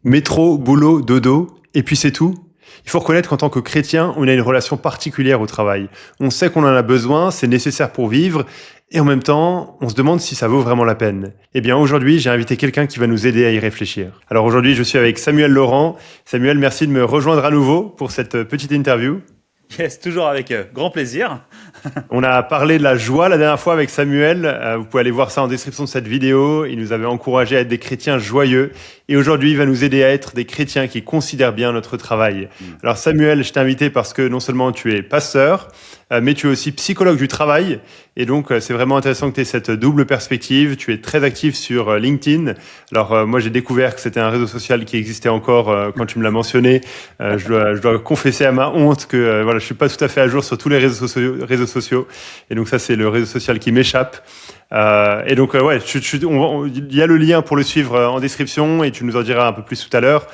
Métro, boulot, dodo, et puis c'est tout. Il faut reconnaître qu'en tant que chrétien, on a une relation particulière au travail. On sait qu'on en a besoin, c'est nécessaire pour vivre, et en même temps, on se demande si ça vaut vraiment la peine. Eh bien, aujourd'hui, j'ai invité quelqu'un qui va nous aider à y réfléchir. Alors aujourd'hui, je suis avec Samuel Laurent. Samuel, merci de me rejoindre à nouveau pour cette petite interview. Yes, toujours avec grand plaisir. On a parlé de la joie la dernière fois avec Samuel. Vous pouvez aller voir ça en description de cette vidéo. Il nous avait encouragé à être des chrétiens joyeux. Et aujourd'hui, il va nous aider à être des chrétiens qui considèrent bien notre travail. Alors Samuel, je t'ai invité parce que non seulement tu es pasteur, mais tu es aussi psychologue du travail. Et donc, c'est vraiment intéressant que tu aies cette double perspective. Tu es très actif sur LinkedIn. Alors, moi, j'ai découvert que c'était un réseau social qui existait encore quand tu me l'as mentionné. Je dois confesser à ma honte que voilà, je suis pas tout à fait à jour sur tous les réseaux sociaux. Et donc, ça, c'est le réseau social qui m'échappe. Et donc, ouais, il y a le lien pour le suivre en description et tu nous en diras un peu plus tout à l'heure.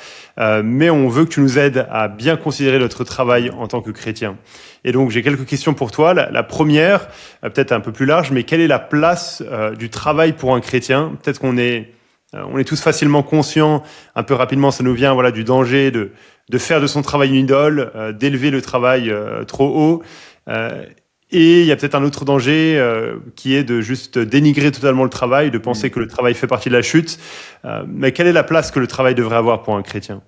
Mais on veut que tu nous aides à bien considérer notre travail en tant que chrétien. Et donc, j'ai quelques questions pour toi. La première, peut-être un peu plus large, mais quelle est la place du travail pour un chrétien? Peut-être on est tous facilement conscients, un peu rapidement, ça nous vient, voilà, du danger de faire de son travail une idole, d'élever le travail trop haut. Et il y a peut-être un autre danger qui est de juste dénigrer totalement le travail, de penser que le travail fait partie de la chute. Mais quelle est la place que le travail devrait avoir pour un chrétien?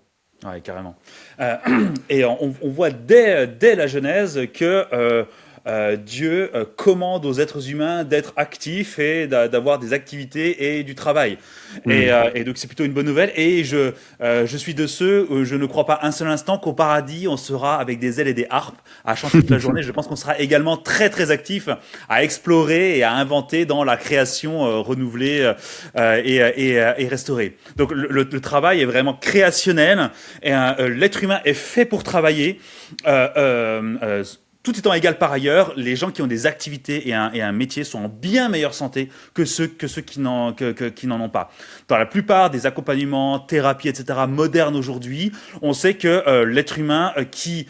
Ouais, carrément. Et on voit dès la Genèse que Dieu commande aux êtres humains d'être actifs et d'avoir des activités et du travail. Et donc c'est plutôt une bonne nouvelle. Et je suis de ceux où je ne crois pas un seul instant qu'au paradis on sera avec des ailes et des harpes à chanter toute la journée. Je pense qu'on sera également très très actifs à explorer et à inventer dans la création renouvelée et restaurée. Donc le travail est vraiment créationnel et l'être humain est fait pour travailler. Tout étant égal par ailleurs, les gens qui ont des activités et un métier sont en bien meilleure santé que ceux qui n'en ont pas. Dans la plupart des accompagnements, thérapies, etc. modernes aujourd'hui, on sait que l'être humain qui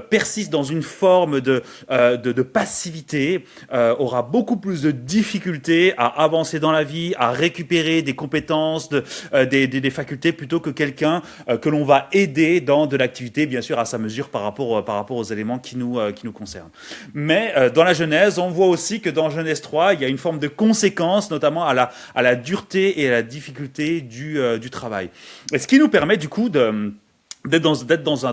persiste dans une forme de passivité aura beaucoup plus de difficultés à avancer dans la vie, à récupérer des compétences, des facultés, plutôt que quelqu'un que l'on va aider dans de l'activité, bien sûr à sa mesure par rapport aux éléments qui nous concernent. Mais dans la Genèse, on voit aussi que dans Genèse 3, il y a une forme de conséquence, notamment à la dureté et à la difficulté du travail. Et ce qui nous permet du coup d'être dans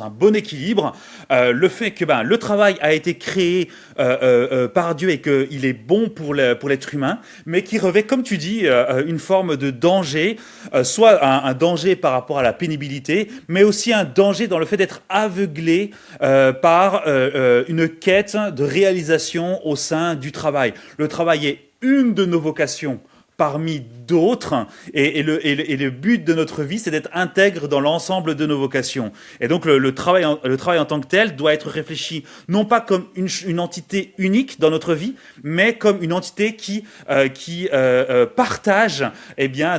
un bon équilibre, le fait que le travail a été créé par Dieu et qu'il est bon pour l'être humain, mais qui revêt, comme tu dis, une forme de danger, soit un danger par rapport à la pénibilité, mais aussi un danger dans le fait d'être aveuglé par une quête de réalisation au sein du travail. Le travail est une de nos vocations parmi d'autres, et le but de notre vie, c'est d'être intègre dans l'ensemble de nos vocations. Et donc le travail en tant que tel doit être réfléchi non pas comme une entité unique dans notre vie, mais comme une entité qui partage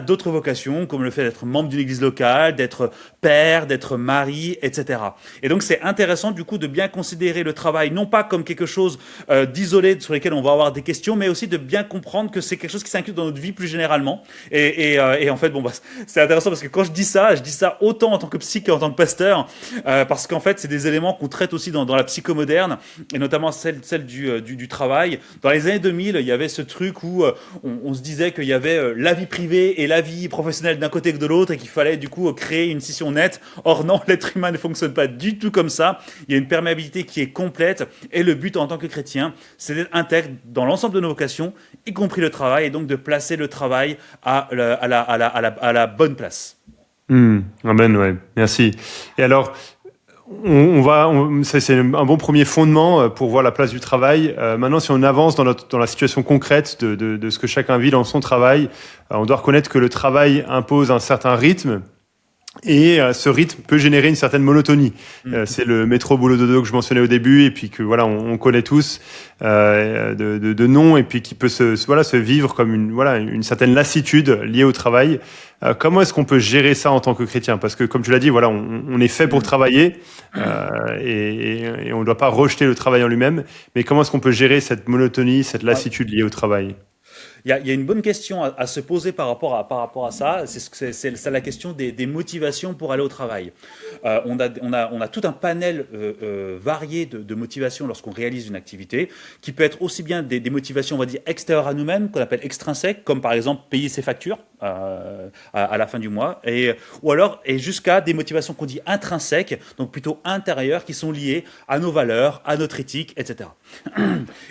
d'autres vocations, comme le fait d'être membre d'une église locale, d'être père, d'être mari, etc. Et donc c'est intéressant du coup de bien considérer le travail non pas comme quelque chose d'isolé sur lequel on va avoir des questions, mais aussi de bien comprendre que c'est quelque chose qui s'inclut dans notre vie plus généralement. Et en fait, c'est intéressant parce que quand je dis ça autant en tant que psy qu'en tant que pasteur, parce qu'en fait, c'est des éléments qu'on traite aussi dans la psychomoderne, et notamment celle du travail. Dans les années 2000, il y avait ce truc où on se disait qu'il y avait la vie privée et la vie professionnelle d'un côté que de l'autre, et qu'il fallait du coup créer une scission nette. Or non, l'être humain ne fonctionne pas du tout comme ça. Il y a une perméabilité qui est complète, et le but en tant que chrétien, c'est d'être intègre dans l'ensemble de nos vocations, y compris le travail, et donc de placer le travail à la bonne place. Amen, ouais. Merci. Et alors, ça, c'est un bon premier fondement pour voir la place du travail. Maintenant, si on avance dans la situation concrète de ce que chacun vit dans son travail, on doit reconnaître que le travail impose un certain rythme. Et ce rythme peut générer une certaine monotonie. C'est le métro boulot dodo que je mentionnais au début, et puis que voilà, on connaît tous de nom, et puis qui peut se vivre comme une certaine lassitude liée au travail. Comment est-ce qu'on peut gérer ça en tant que chrétien? Parce que comme tu l'as dit, voilà, on est fait pour travailler, et on ne doit pas rejeter le travail en lui-même. Mais comment est-ce qu'on peut gérer cette monotonie, cette lassitude liée au travail? il y a une bonne question à se poser par rapport à ça. C'est la question des motivations pour aller au travail. On a tout un panel varié de motivations lorsqu'on réalise une activité, qui peut être aussi bien des motivations, on va dire, extérieures à nous-mêmes, qu'on appelle extrinsèques, comme par exemple payer ses factures à la fin du mois, et jusqu'à des motivations qu'on dit intrinsèques, donc plutôt intérieures, qui sont liées à nos valeurs, à notre éthique, etc.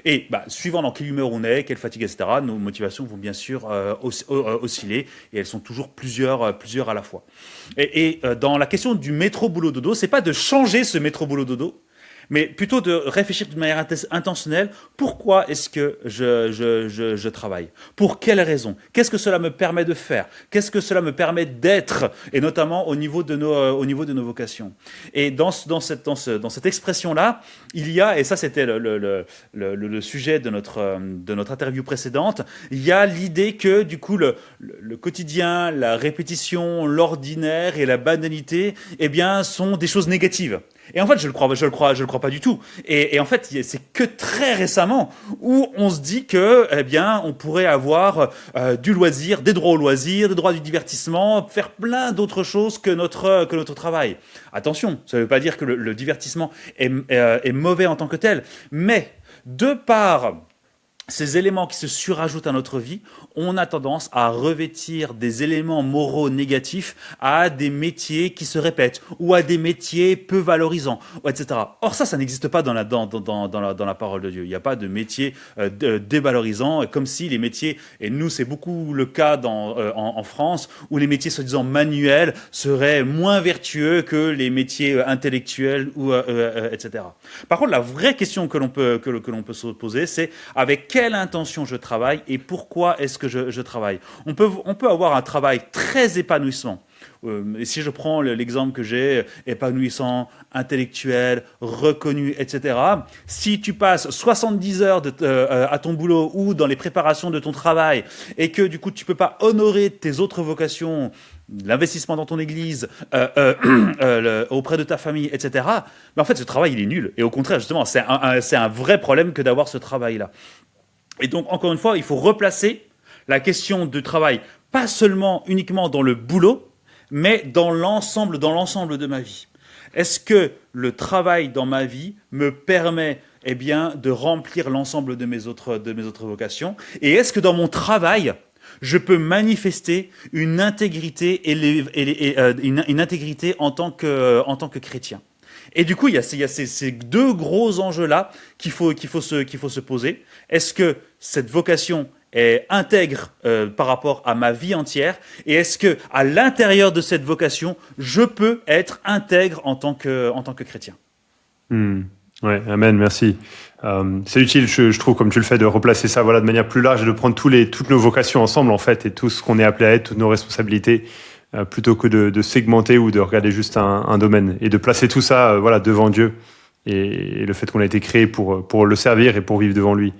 Et suivant dans quelle humeur on est, quelle fatigue, etc., nos motivations vont bien sûr osciller, et elles sont toujours plusieurs à la fois. Dans la question du métro-boulot-dodo, c'est pas de changer ce métro-boulot-dodo, mais plutôt de réfléchir de manière intentionnelle. Pourquoi est-ce que je travaille? Pour quelles raisons? Qu'est-ce que cela me permet de faire? Qu'est-ce que cela me permet d'être? Et notamment au niveau de nos vocations. Et dans cette expression-là, il y a, et ça c'était le sujet de notre interview précédente, il y a l'idée que du coup le quotidien, la répétition, l'ordinaire et la banalité, eh bien, sont des choses négatives. Et en fait, je le crois pas du tout. Et en fait, c'est que très récemment où on se dit que, eh bien, on pourrait avoir du loisir, des droits au loisir, des droits du divertissement, faire plein d'autres choses que notre travail. Attention, ça ne veut pas dire que le divertissement est mauvais en tant que tel, mais de par ces éléments qui se surajoutent à notre vie, on a tendance à revêtir des éléments moraux négatifs à des métiers qui se répètent ou à des métiers peu valorisants, etc. Or ça n'existe pas dans la parole de Dieu. Il n'y a pas de métier dévalorisant, comme si les métiers, et nous c'est beaucoup le cas en France, où les métiers soi-disant manuels seraient moins vertueux que les métiers intellectuels, etc. Par contre, la vraie question que l'on peut se poser, c'est avec quelle intention je travaille et pourquoi est-ce que je travaille. On peut avoir un travail très épanouissant. Et si je prends l'exemple que j'ai, épanouissant, intellectuel, reconnu, etc. Si tu passes 70 heures à ton boulot ou dans les préparations de ton travail et que du coup tu peux pas honorer tes autres vocations, l'investissement dans ton église, auprès de ta famille, etc. Mais en fait, ce travail, il est nul. Et au contraire, justement, c'est un vrai problème que d'avoir ce travail-là. Et donc, encore une fois, il faut replacer la question du travail, pas seulement uniquement dans le boulot, mais dans l'ensemble de ma vie. Est-ce que le travail dans ma vie me permet de remplir l'ensemble de mes autres vocations? Et est-ce que dans mon travail, je peux manifester une intégrité une intégrité en tant que chrétien? Et du coup, il y a ces deux gros enjeux-là qu'il faut se poser. Est-ce que cette vocation est intègre par rapport à ma vie entière? Et est-ce que à l'intérieur de cette vocation, je peux être intègre en tant que chrétien? Ouais, amen, merci. C'est utile, je trouve, comme tu le fais, de replacer ça, de manière plus large et de prendre toutes nos vocations ensemble, en fait, et tout ce qu'on est appelé à être, toutes nos responsabilités, plutôt que de segmenter ou de regarder juste un domaine, et de placer tout ça, devant Dieu, et le fait qu'on a été créé pour le servir et pour vivre devant lui.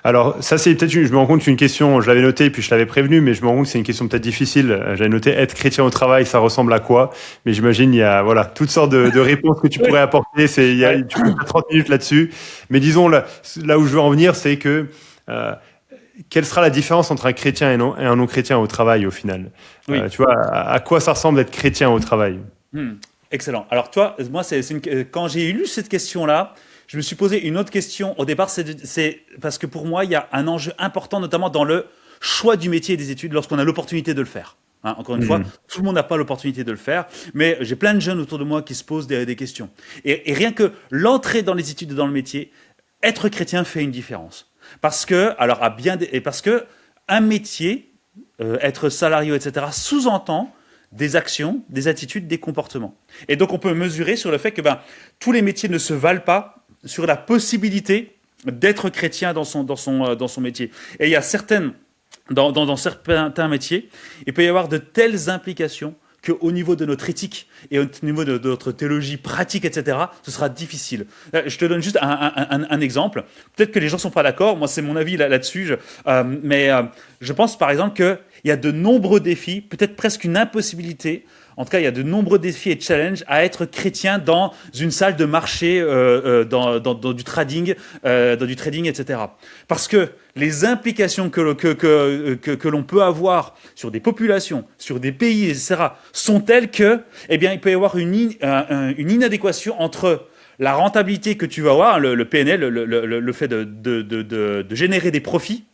Alors ça, c'est peut-être, je me rends compte, une question, je l'avais noté puis je l'avais prévenu, mais je me rends compte que c'est une question peut-être difficile. J'avais noté être chrétien au travail, ça ressemble à quoi? Mais j'imagine il y a toutes sortes de réponses que tu pourrais apporter. Tu peux faire 30 minutes là-dessus. Mais disons là où je veux en venir, c'est que quelle sera la différence entre un chrétien et un non-chrétien au travail au final? Oui. Tu vois, à quoi ça ressemble d'être chrétien au travail? Excellent. Alors toi, moi, quand j'ai lu cette question-là, je me suis posé une autre question. Au départ, c'est parce que pour moi, il y a un enjeu important, notamment dans le choix du métier et des études, lorsqu'on a l'opportunité de le faire. Encore une fois, tout le monde n'a pas l'opportunité de le faire, mais j'ai plein de jeunes autour de moi qui se posent des questions. Et rien que l'entrée dans les études et dans le métier, être chrétien fait une différence. Parce que un métier, être salarié, etc., sous-entend des actions, des attitudes, des comportements. Et donc, on peut mesurer sur le fait que tous les métiers ne se valent pas sur la possibilité d'être chrétien dans son métier. Et il y a dans certains métiers, il peut y avoir de telles implications qu'au niveau de notre éthique et au niveau de notre théologie pratique, etc., ce sera difficile. Je te donne juste un exemple. Peut-être que les gens ne sont pas d'accord. Moi, c'est mon avis là-dessus. Mais je pense, par exemple, il y a de nombreux défis, peut-être presque une impossibilité. En tout cas, il y a de nombreux défis et challenges à être chrétien dans une salle de marché, dans du trading, etc. Parce que les implications que l'on peut avoir sur des populations, sur des pays, etc., sont telles que, eh bien, il peut y avoir une inadéquation entre la rentabilité que tu vas avoir, le PNL, le fait de générer des profits,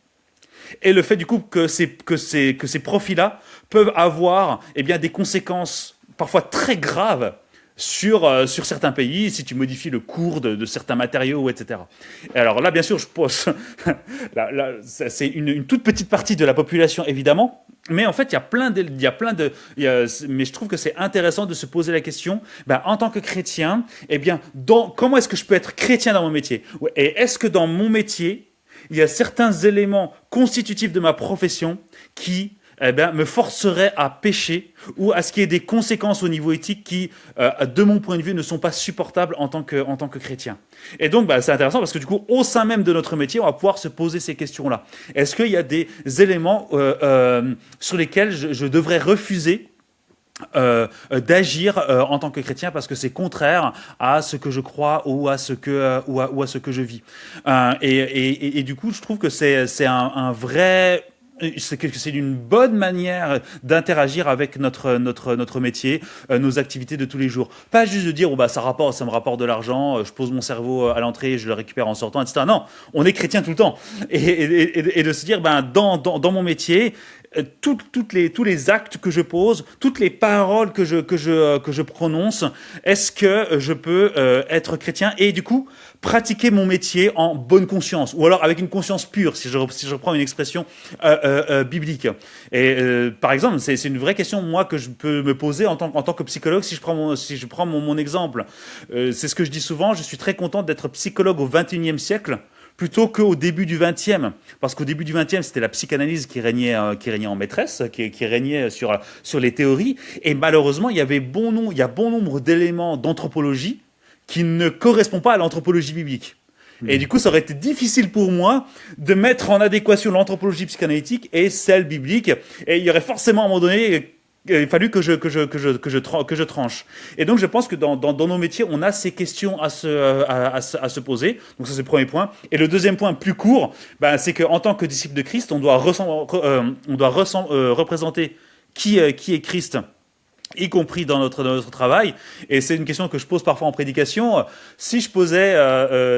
et le fait du coup que ces profits-là peuvent avoir eh bien, des conséquences parfois très graves sur certains pays, si tu modifies le cours de certains matériaux, etc. Et alors là, bien sûr, je pose... c'est une toute petite partie de la population, évidemment, mais en fait, mais je trouve que c'est intéressant de se poser la question, en tant que chrétien, eh bien, comment est-ce que je peux être chrétien dans mon métier? Et est-ce que dans mon métier, il y a certains éléments constitutifs de ma profession qui me forceraient à pécher ou à ce qu'il y ait des conséquences au niveau éthique qui, de mon point de vue, ne sont pas supportables en tant que chrétien. Et donc, c'est intéressant parce que du coup, au sein même de notre métier, on va pouvoir se poser ces questions-là. Est-ce qu'il y a des éléments sur lesquels je devrais refuser d'agir en tant que chrétien parce que c'est contraire à ce que je crois ou à ce que je vis. Et du coup, je trouve que c'est un vrai... C'est une bonne manière d'interagir avec notre métier, nos activités de tous les jours. Pas juste de dire ça me rapporte de l'argent, je pose mon cerveau à l'entrée, je le récupère en sortant, etc. Non, on est chrétien tout le temps. Et de se dire, dans mon métier, tous les actes que je pose, toutes les paroles que je prononce, est-ce que je peux être chrétien et du coup pratiquer mon métier en bonne conscience ou alors avec une conscience pure, si je reprends une expression biblique. Et par exemple, c'est une vraie question moi que je peux me poser en tant que psychologue. Si je prends mon exemple, c'est ce que je dis souvent. Je suis très content d'être psychologue au XXIe siècle. Plutôt qu'au début du XXe, parce qu'au début du XXe, c'était la psychanalyse qui régnait en maîtresse, qui régnait sur les théories, et malheureusement, il y a bon nombre d'éléments d'anthropologie qui ne correspondent pas à l'anthropologie biblique. Et du coup, ça aurait été difficile pour moi de mettre en adéquation l'anthropologie psychanalytique et celle biblique, et il y aurait forcément à un moment donné il a fallu que je tranche. Et donc, je pense que dans nos métiers, on a ces questions à se poser. Donc, ça, c'est le premier point. Et le deuxième point, plus court, c'est qu'en tant que disciple de Christ, on doit représenter qui est Christ, y compris dans notre travail. Et c'est une question que je pose parfois en prédication. Si je posais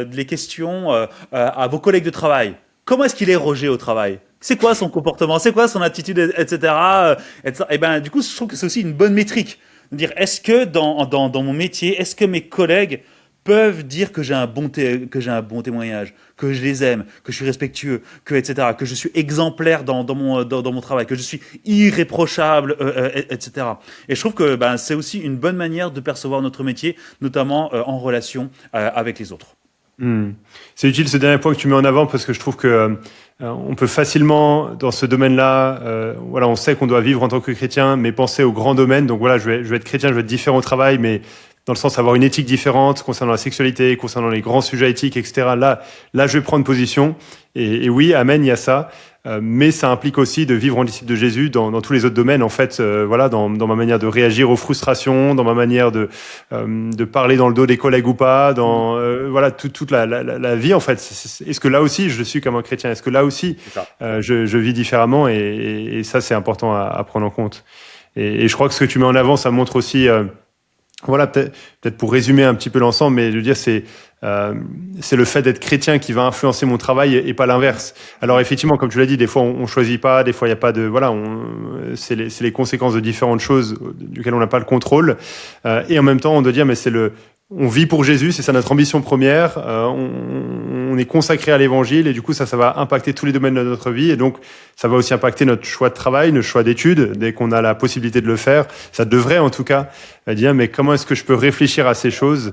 les questions à vos collègues de travail, comment est-ce qu'il est Roger au travail? C'est quoi son comportement? C'est quoi son attitude, etc. Et du coup, je trouve que c'est aussi une bonne métrique. De dire, est-ce que dans mon métier, est-ce que mes collègues peuvent dire que j'ai un bon témoignage, que je les aime, que je suis respectueux, etc., que je suis exemplaire dans mon travail, que je suis irréprochable, etc. Et je trouve que c'est aussi une bonne manière de percevoir notre métier, notamment en relation avec les autres. C'est utile ce dernier point que tu mets en avant parce que je trouve que on peut facilement dans ce domaine-là, on sait qu'on doit vivre en tant que chrétien, mais penser au grand domaine. Donc je vais être chrétien, je vais être différent au travail, mais dans le sens d'avoir une éthique différente concernant la sexualité, concernant les grands sujets éthiques, etc. Là, je vais prendre position. Et oui, amen, il y a ça. Mais ça implique aussi de vivre en disciple de Jésus dans tous les autres domaines, en fait. Dans ma manière de réagir aux frustrations, dans ma manière de parler dans le dos des collègues ou pas, dans toute la vie, en fait. Est-ce que là aussi, je suis comme un chrétien? Est-ce que là aussi, je vis différemment? Et ça, c'est important à prendre en compte. Et je crois que ce que tu mets en avant, ça montre aussi... peut-être pour résumer un petit peu l'ensemble, mais je veux dire, c'est le fait d'être chrétien qui va influencer mon travail et pas l'inverse. Alors effectivement, comme tu l'as dit, des fois on choisit pas, des fois il y a pas de c'est les conséquences de différentes choses duquel on n'a pas le contrôle. Et en même temps, on doit dire mais on vit pour Jésus, c'est ça notre ambition première. On est consacré à l'évangile et du coup ça va impacter tous les domaines de notre vie et donc ça va aussi impacter notre choix de travail, notre choix d'études dès qu'on a la possibilité de le faire. Ça devrait en tout cas dire mais comment est-ce que je peux réfléchir à ces choses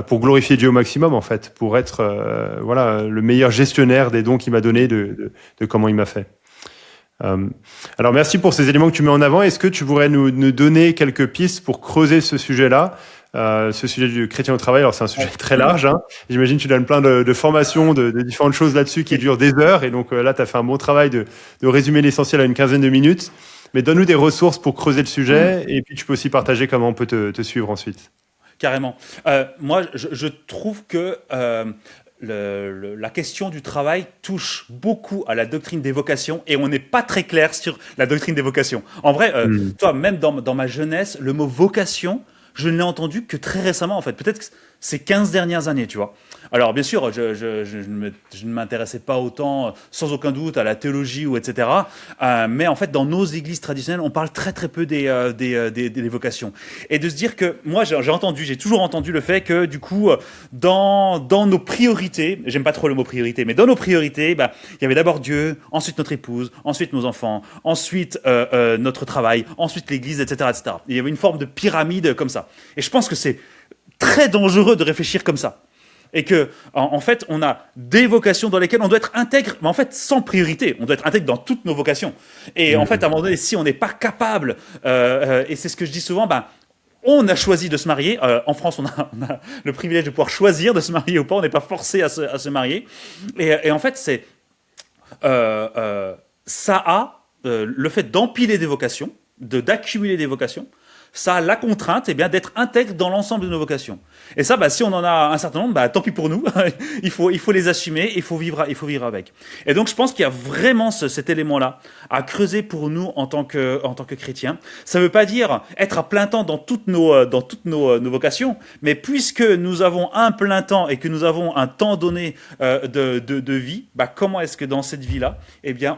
pour glorifier Dieu au maximum en fait, pour être le meilleur gestionnaire des dons qu'il m'a donnés, de comment il m'a fait. Alors merci pour ces éléments que tu mets en avant. Est-ce que tu pourrais nous donner quelques pistes pour creuser ce sujet-là? ce sujet du chrétien au travail. Alors c'est un sujet très large. Hein. J'imagine que tu donnes plein de formations, de différentes choses là-dessus qui durent des heures. Et donc là, tu as fait un bon travail de résumer l'essentiel à une quinzaine de minutes. Mais donne-nous des ressources pour creuser le sujet. Et puis tu peux aussi partager comment on peut te suivre ensuite. Carrément. Moi, je trouve que la question du travail touche beaucoup à la doctrine des vocations et on n'est pas très clair sur la doctrine des vocations. En vrai, toi, même dans ma jeunesse, le mot vocation, je ne l'ai entendu que très récemment, en fait. Peut-être que ces 15 dernières années, tu vois. Alors, bien sûr, je ne m'intéressais pas autant, sans aucun doute, à la théologie ou etc. Mais en fait, dans nos églises traditionnelles, on parle très très peu des vocations. Et de se dire que, moi, j'ai toujours entendu le fait que, du coup, dans nos priorités, j'aime pas trop le mot priorité, mais dans nos priorités, bah, il y avait d'abord Dieu, ensuite notre épouse, ensuite nos enfants, ensuite notre travail, ensuite l'église, etc., etc. Il y avait une forme de pyramide comme ça. Et je pense que c'est très dangereux de réfléchir comme ça. Et que, en fait, on a des vocations dans lesquelles on doit être intègre, mais en fait, sans priorité. On doit être intègre dans toutes nos vocations. Et en fait, à un moment donné, si on n'est pas capable, et c'est ce que je dis souvent, ben, on a choisi de se marier. En France, on a le privilège de pouvoir choisir de se marier ou pas. On n'est pas forcé à se marier. Et en fait, c'est ça a le fait d'empiler des vocations, d'accumuler des vocations. Ça a la contrainte d'être intègre dans l'ensemble de nos vocations. Et ça, bah, si on en a un certain nombre, bah, tant pis pour nous. il faut les assumer, il faut vivre avec. Et donc, je pense qu'il y a vraiment cet élément-là à creuser pour nous en tant que chrétiens. Ça ne veut pas dire être à plein temps dans toutes nos vocations, mais puisque nous avons un plein temps et que nous avons un temps donné de vie, bah, comment est-ce que dans cette vie-là,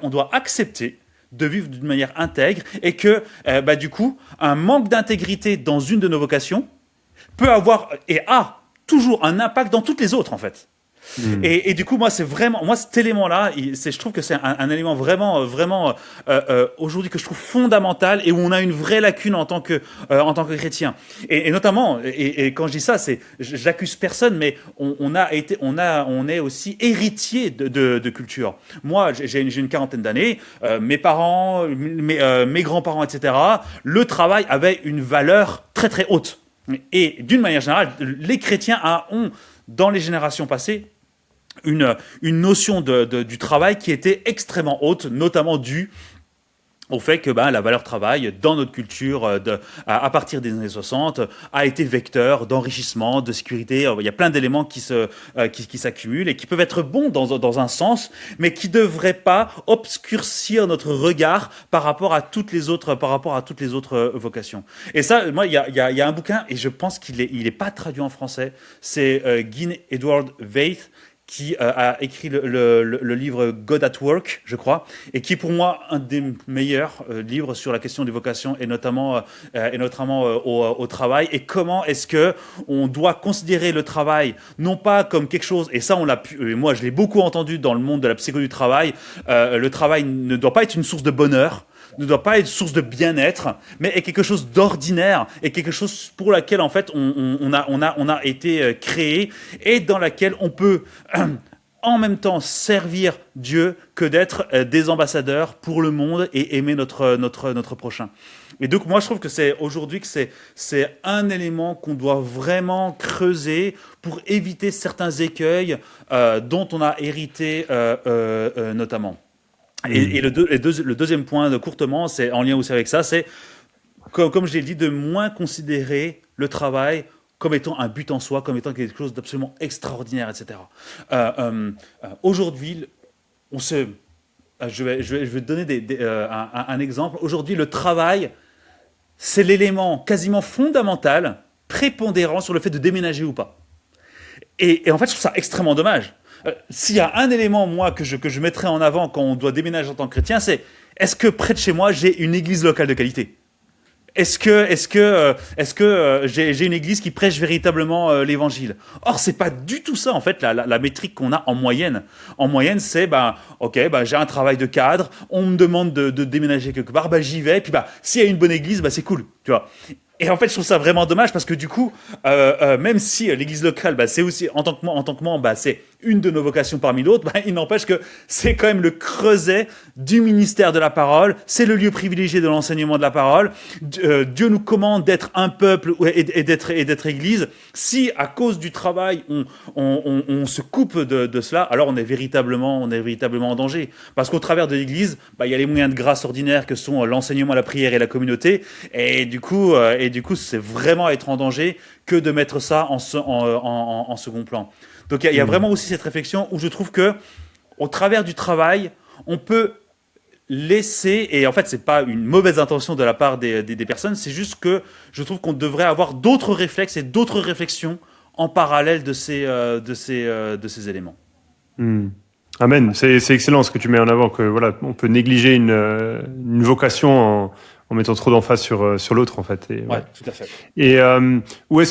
on doit accepter de vivre d'une manière intègre et que, du coup, un manque d'intégrité dans une de nos vocations peut avoir et a toujours un impact dans toutes les autres, en fait. Et du coup, moi, cet élément-là, je trouve que c'est un élément vraiment aujourd'hui que je trouve fondamental et où on a une vraie lacune en tant que chrétien. Et notamment, et quand je dis ça, j'accuse personne, mais on est aussi héritier de culture. Moi, j'ai une quarantaine d'années, mes parents, mes grands-parents, etc. Le travail avait une valeur très très haute. Et d'une manière générale, les chrétiens ont, dans les générations passées, une notion du travail qui était extrêmement haute, notamment due au fait que la valeur travail, dans notre culture, à partir des années 60, a été vecteur d'enrichissement, de sécurité. Il y a plein d'éléments qui s'accumulent et qui peuvent être bons dans un sens, mais qui ne devraient pas obscurcir notre regard par rapport à toutes les autres vocations. Et ça, moi, il y a un bouquin, et je pense qu'il est pas traduit en français, c'est Guy Edward Veith, qui a écrit le livre God at Work, je crois, et qui est pour moi un des meilleurs livres sur la question des vocations et notamment au travail, et comment est-ce que on doit considérer le travail non pas comme quelque chose, et ça moi je l'ai beaucoup entendu dans le monde de la psychologie du travail, le travail ne doit pas être une source de bonheur, ne doit pas être source de bien-être, mais est quelque chose d'ordinaire et quelque chose pour laquelle en fait on a été créé et dans laquelle on peut en même temps servir Dieu que d'être des ambassadeurs pour le monde et aimer notre prochain. Et donc moi je trouve que c'est un élément qu'on doit vraiment creuser pour éviter certains écueils dont on a hérité notamment. Et le deuxième point, courtement, c'est en lien aussi avec ça, c'est, comme je l'ai dit, de moins considérer le travail comme étant un but en soi, comme étant quelque chose d'absolument extraordinaire, etc. Aujourd'hui, je vais te donner un exemple. Aujourd'hui, le travail, c'est l'élément quasiment fondamental, prépondérant sur le fait de déménager ou pas. Et en fait, je trouve ça extrêmement dommage. S'il y a un élément, moi, que je mettrais en avant quand on doit déménager en tant que chrétien, c'est est-ce que près de chez moi, j'ai une église locale de qualité ? Est-ce que j'ai une église qui prêche véritablement l'évangile ? Or, c'est pas du tout ça, en fait, la métrique qu'on a en moyenne. En moyenne, c'est, j'ai un travail de cadre, on me demande de déménager quelque part, j'y vais, puis s'il y a une bonne église, c'est cool, tu vois. Et en fait, je trouve ça vraiment dommage parce que du coup, même si l'église locale, c'est aussi, en tant que membre, c'est une de nos vocations parmi d'autres, bah, il n'empêche que c'est quand même le creuset du ministère de la parole, c'est le lieu privilégié de l'enseignement de la parole. Dieu nous commande d'être un peuple et d'être église. Si à cause du travail on se coupe de cela, alors on est véritablement en danger. Parce qu'au travers de l'église, bah, il y a les moyens de grâce ordinaires que sont l'enseignement, la prière et la communauté. Et du coup, c'est vraiment être en danger que de mettre ça en second plan. Donc il y a vraiment aussi cette réflexion où je trouve que au travers du travail, on peut laisser, et en fait c'est pas une mauvaise intention de la part des personnes, c'est juste que je trouve qu'on devrait avoir d'autres réflexes et d'autres réflexions en parallèle de ces éléments. Amen. C'est excellent ce que tu mets en avant, que voilà, on peut négliger une vocation en mettant trop d'emphase sur l'autre, en fait. Et, ouais, tout à fait. Et comment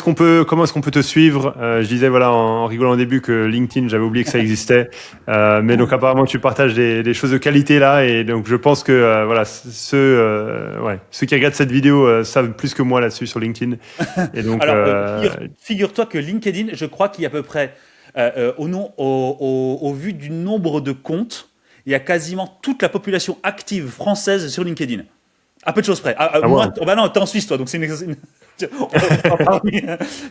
est-ce qu'on peut te suivre? Je disais, voilà, en rigolant au début que LinkedIn, j'avais oublié que ça existait. Mais donc, apparemment, tu partages des choses de qualité là. Et donc, je pense que, voilà, ceux qui regardent cette vidéo savent plus que moi là-dessus sur LinkedIn. Et donc, alors, figure-toi que LinkedIn, je crois qu'il y a à peu près, au vu du nombre de comptes, il y a quasiment toute la population active française sur LinkedIn. À peu de choses près. Moi, bah non, t'es en Suisse, toi, donc c'est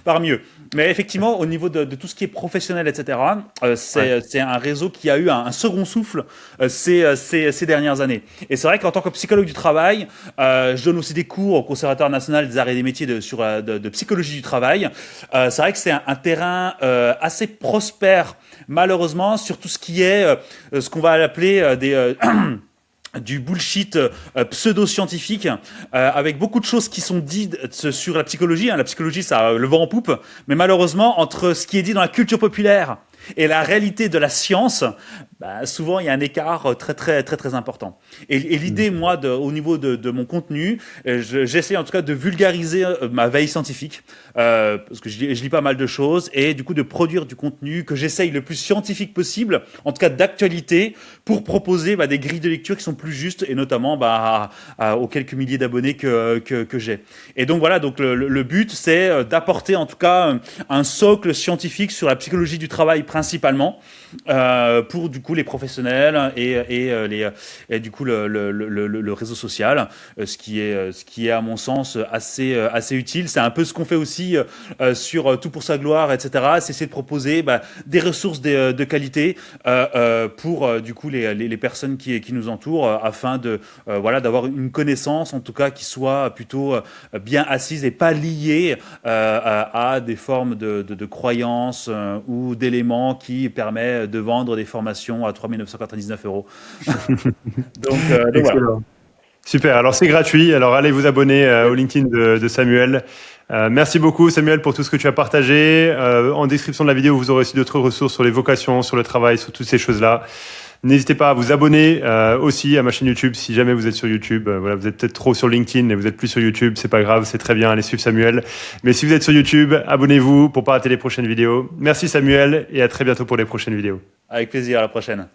par mieux. Mais effectivement, au niveau de tout ce qui est professionnel, etc., c'est un réseau qui a eu un second souffle ces dernières années. Et c'est vrai qu'en tant que psychologue du travail, je donne aussi des cours au Conservatoire national des arts et des métiers de psychologie du travail. C'est vrai que c'est un terrain assez prospère, malheureusement, sur tout ce qui est ce qu'on va appeler du bullshit pseudo-scientifique, avec beaucoup de choses qui sont dites sur la psychologie. La psychologie, ça a le vent en poupe, mais malheureusement, entre ce qui est dit dans la culture populaire et la réalité de la science, bah, souvent il y a un écart très important. Et l'idée, moi, au niveau de mon contenu, j'essaie en tout cas de vulgariser ma veille scientifique, parce que je lis pas mal de choses, et du coup de produire du contenu que j'essaye le plus scientifique possible, en tout cas d'actualité, pour proposer des grilles de lecture qui sont plus justes, et notamment aux quelques milliers d'abonnés que j'ai. Et donc voilà, donc le but, c'est d'apporter en tout cas un socle scientifique sur la psychologie du travail principalement, pour du coup les professionnels et du coup le réseau social, ce qui est à mon sens assez utile. C'est un peu ce qu'on fait aussi sur Tout pour sa gloire, etc. C'est essayer de proposer des ressources de qualité pour du coup les personnes qui nous entourent, afin de d'avoir une connaissance en tout cas qui soit plutôt bien assise et pas liée à des formes de croyances ou d'éléments qui permet de vendre des formations à 3 999 €. Donc voilà. Super, alors c'est gratuit, alors allez vous abonner au LinkedIn de Samuel. Merci beaucoup Samuel pour tout ce que tu as partagé. En description de la vidéo, vous aurez aussi d'autres ressources sur les vocations, sur le travail, sur toutes ces choses-là. N'hésitez pas à vous abonner aussi à ma chaîne YouTube si jamais vous êtes sur YouTube. Voilà, vous êtes peut-être trop sur LinkedIn et vous êtes plus sur YouTube, c'est pas grave, c'est très bien, allez suivre Samuel. Mais si vous êtes sur YouTube, abonnez-vous pour pas rater les prochaines vidéos. Merci Samuel et à très bientôt pour les prochaines vidéos. Avec plaisir, à la prochaine.